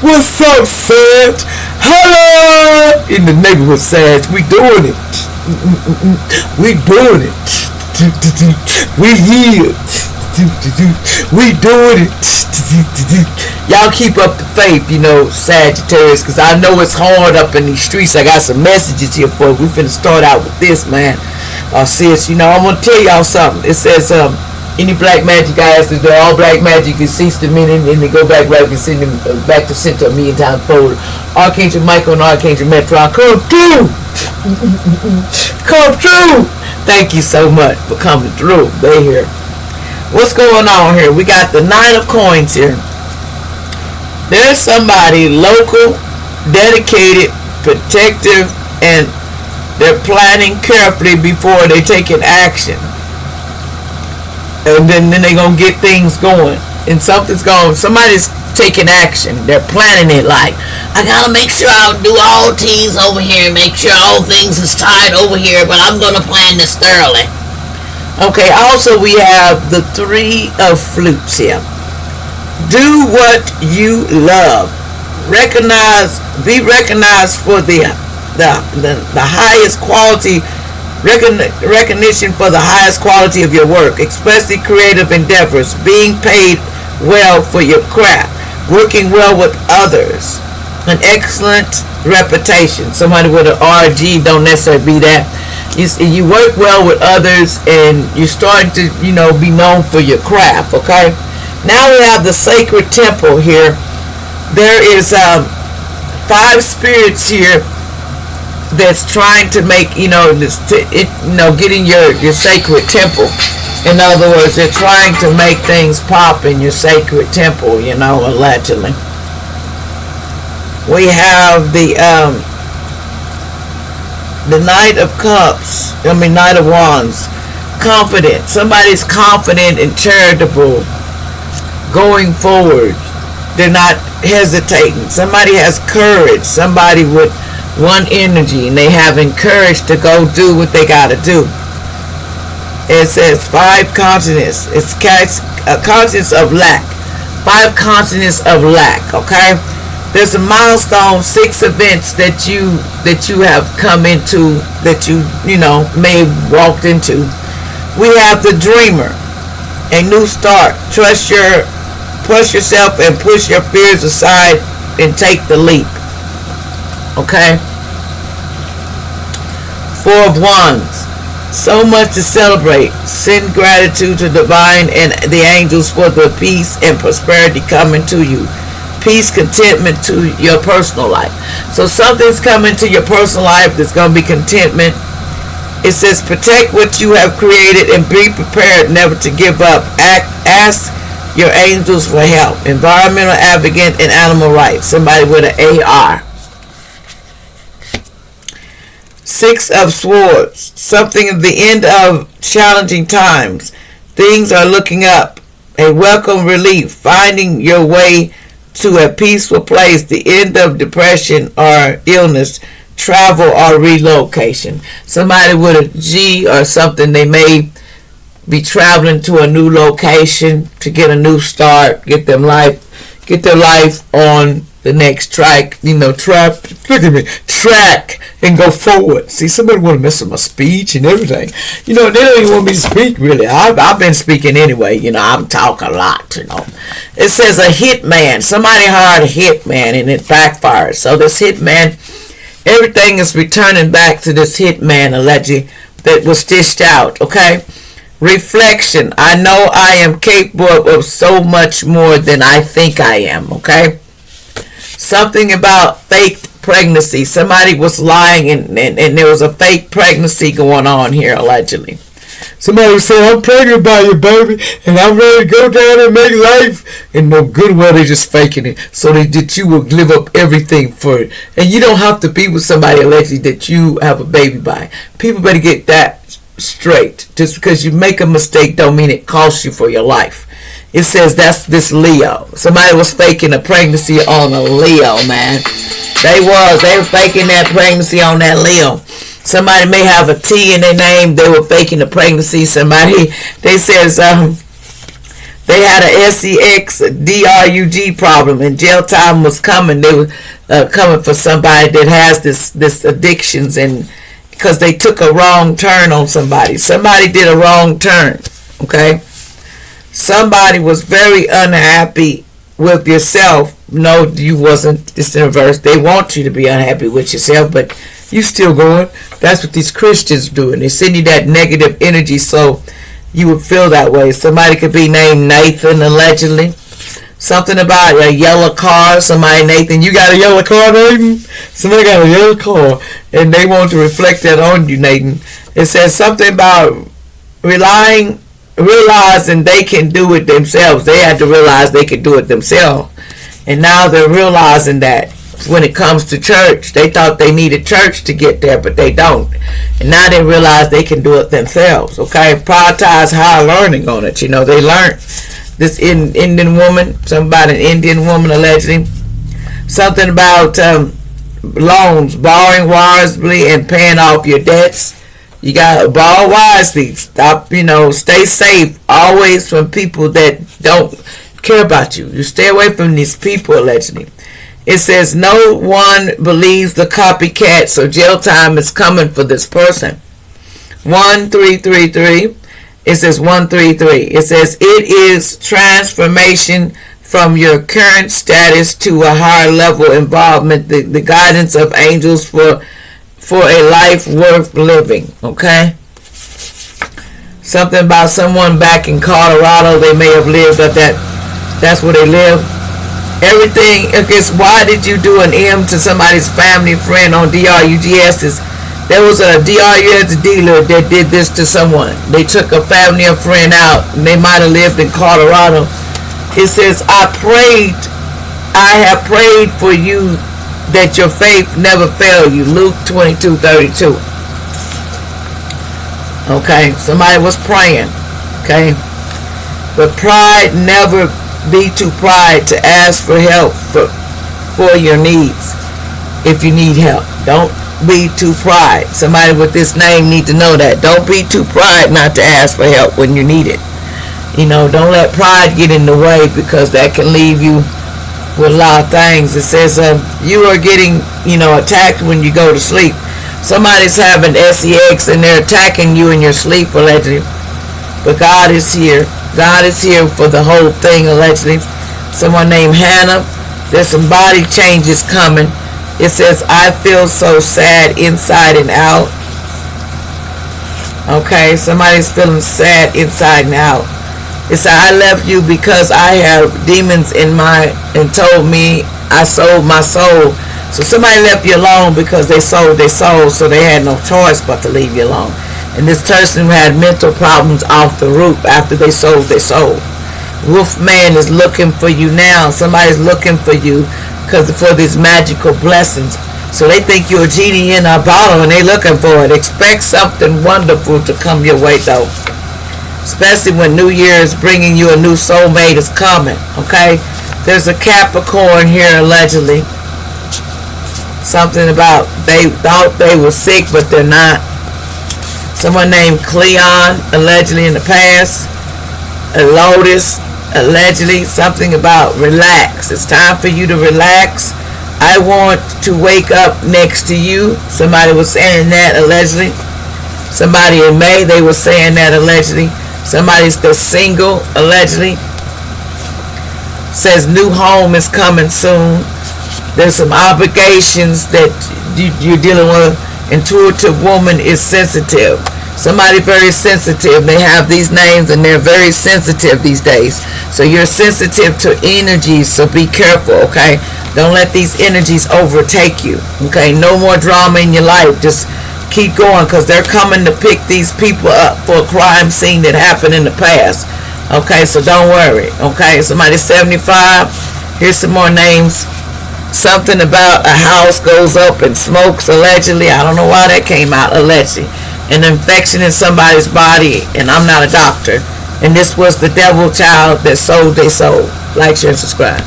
What's up, Sag? Hello! In the neighborhood, Sag. We doing it. We doing it. We here. We doing it. Y'all keep up the faith, Sagittarius, because I know it's hard up in these streets. I got some messages here for you. We finna start out with this, man. Sis, I want to tell y'all something. It says, any black magic guys that do all black magic is cease to meaning, and they go back and send them back to center a million times forward. Archangel Michael and Archangel Metron, come through! Come through! Thank you so much for coming through. They here. What's going on here? We got the 9 of coins here. There's somebody local, dedicated, protective, and they're planning carefully before they take an action. And then they're going to get things going. And somebody's taking action. They're planning it like, I got to make sure I do all T's over here, make sure all things is tied over here, but I'm going to plan this thoroughly. Okay, also we have the 3 of flutes here. Do what you love. Be recognized for the highest quality, recognition for the highest quality of your work, especially creative endeavors, being paid well for your craft, working well with others, an excellent reputation. Somebody with an RG don't necessarily be that. You work well with others, and you're starting to, be known for your craft, okay? Now we have the sacred temple here. There is 5 spirits here that's trying to make, getting your sacred temple. In other words, they're trying to make things pop in your sacred temple, allegedly. We have the Knight of Cups, Knight of Wands. Confident. Somebody's confident and charitable going forward. They're not hesitating. Somebody has courage. Somebody with one energy, and they have encouraged to go do what they got to do. It says 5 continents. It's a continents of lack. 5 continents of lack, okay? There's a milestone, 6 events that you have come into, that you may have walked into. We have the dreamer, a new start. Trust yourself and push your fears aside and take the leap. Okay? 4 of Wands. So much to celebrate. Send gratitude to divine and the angels for the peace and prosperity coming to you. Peace, contentment to your personal life. So something's coming to your personal life that's going to be contentment. It says protect what you have created and be prepared never to give up. Ask your angels for help. Environmental advocate and animal rights. Somebody with an AR. 6 of Swords. Something at the end of challenging times. Things are looking up. A welcome relief. Finding your way to a peaceful place. The end of depression or illness. Travel or relocation. Somebody with a G or something, they may be traveling to a new location to get a new start, get their life on the next track, track and go forward. See, somebody want to mess with my speech and everything. They don't even want me to speak, really. I've been speaking anyway. I'm talking a lot, It says a hitman. Somebody hired a hitman and it backfired. So this hitman, everything is returning back to this hitman allegedly that was stitched out, okay? Reflection. I know I am capable of so much more than I think I am, okay? Something about fake pregnancy. Somebody was lying and there was a fake pregnancy going on here allegedly. Somebody said, I'm pregnant by you, baby, and I'm ready to go down and make life. And no good well, they just faking it so that you will give up everything for it. And you don't have to be with somebody allegedly that you have a baby by. People better get that straight. Just because you make a mistake don't mean it costs you for your life. It says that's this Leo. Somebody was faking a pregnancy on a Leo, man. They were faking that pregnancy on that Leo. Somebody may have a T in their name. They were faking the pregnancy. Somebody, they says, They had a sex drug problem, and jail time was coming. They were coming for somebody that has this addictions, and because they took a wrong turn on somebody. Somebody did a wrong turn. Okay, somebody was very unhappy with yourself. No, you wasn't. It's in reverse. They want you to be unhappy with yourself, but you still going. That's what these Christians doing. They send you that negative energy, so you would feel that way. Somebody could be named Nathan, allegedly. Something about a yellow car. Somebody, Nathan, you got a yellow car, Nathan? Somebody got a yellow car, and they want to reflect that on you, Nathan. It says something about realizing they can do it themselves. They had to realize they could do it themselves. And now they're realizing that when it comes to church, they thought they needed church to get there, but they don't. And now they realize they can do it themselves. Okay, prioritize higher learning on it. You know, they learned this Indian woman, something about an Indian woman allegedly, something about loans, borrowing wisely and paying off your debts. You got to borrow wisely. Stop, stay safe always from people that don't care about you. You stay away from these people allegedly. It says no one believes the copycat, so jail time is coming for this person. 1333. It says 133. It says it is transformation from your current status to a higher level involvement, the guidance of angels for a life worth living. Okay? Something about someone back in Colorado, they may have lived at that's where they live. Everything, I guess, why did you do an M to somebody's family friend on DRUGS's? There was a DRUGS dealer that did this to someone. They took a family or friend out, and they might have lived in Colorado. It says, I have prayed for you that your faith never fail you. Luke 22:32. Okay, somebody was praying. Okay, but pride never be too pride to ask for help for your needs. If you need help, don't be too pride. Somebody with this name need to know that. Don't be too pride not to ask for help when you need it. Don't let pride get in the way, because that can leave you with a lot of things. It says you are getting attacked when you go to sleep. Somebody's having sex and they're attacking you in your sleep allegedly. But God is here. God is here for the whole thing allegedly. Someone named Hannah. There's some body changes coming. It says, I feel so sad inside and out. Okay, somebody's feeling sad inside and out. It says, I left you because I have demons and told me I sold my soul. So somebody left you alone because they sold their soul, so they had no choice but to leave you alone. And this person had mental problems off the roof after they sold their soul. Wolfman is looking for you now. Somebody's looking for you for these magical blessings. So they think you're a genie in a bottle and they're looking for it. Expect something wonderful to come your way though. Especially when New Year is bringing you a new soulmate is coming. Okay? There's a Capricorn here allegedly. Something about they thought they were sick but they're not. Someone named Cleon, allegedly in the past. A Lotus, allegedly. Something about relax. It's time for you to relax. I want to wake up next to you. Somebody was saying that allegedly. Somebody in May, they were saying that allegedly. Somebody's still single, allegedly. Says new home is coming soon. There's some obligations that you're dealing with. Intuitive woman is sensitive. Somebody very sensitive. They have these names and they're very sensitive these days. So you're sensitive to energies, so be careful, okay? Don't let these energies overtake you, okay? No more drama in your life. Just keep going, because they're coming to pick these people up for a crime scene that happened in the past. Okay, so don't worry, okay? Somebody 75. Here's some more names. Something about a house goes up and smokes, allegedly. I don't know why that came out, allegedly. An infection in somebody's body, and I'm not a doctor. And this was the devil child that sold their soul. Like, share, and subscribe.